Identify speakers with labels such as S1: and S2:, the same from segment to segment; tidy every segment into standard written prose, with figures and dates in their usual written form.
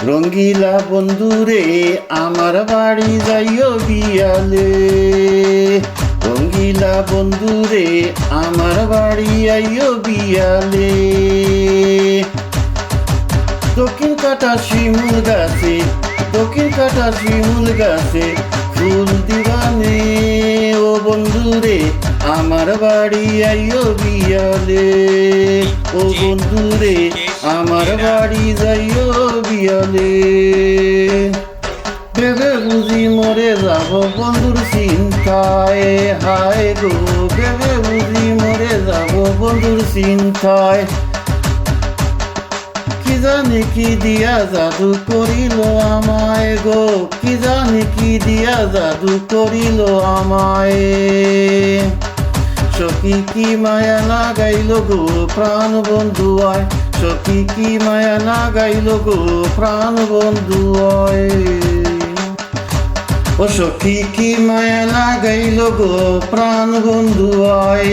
S1: রঙ্গিলা বন্ধুরে আমার বাড়ি যাইও বিয়ালে, রঙ্গিলা বন্ধুরে আমার বাড়ি আইও বিয়ালে। দক্ষিণ কাটা শিমুল গাছে, দক্ষিণ কাটা শিমুল গাছে ফুল দিবানে, ও বন্ধুরে আমার বাড়ি আইও বিয়ালে, ও বন্ধুরে আমার বাড়ি যাইও বিয়ালে। ভেবে বুঝি মরে যাব বন্ধুর চিন্তায়, হায় গো ভেবে বুঝি মরে যাব বন্ধুর চিন্তায়। কি জানি কি দিয়া জাদু করিল আমায় গো, কি জানি কি দিয়া জাদু করিল আমায়। সখী কি মায়া লাগাইল গো প্রাণ বন্ধু আয়, সখী কি মায়া লাগাইল গো প্রাণ বন্ধু আয়। ও সখী কি মায়া লাগাইল গো প্রাণ বন্ধু আয়,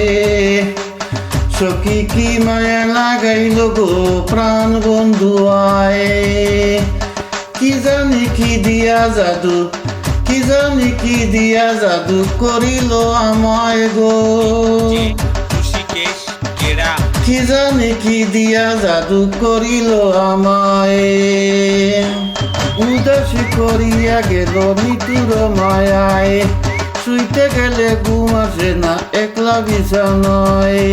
S1: সখী কি মায়া লাগাইল গো প্রাণ বন্ধু আয়। কি জানি কি দিয়া জাদু, কি জানি কি দিয়া জাদু করিল আমায় গো, কি জানি কি দিয়া জাদু করিল আমায়। উদাসী করিয়া গেল নিতুর মায়ায়, শুইতে গেলে ঘুম আসে না একলা বিছানায়।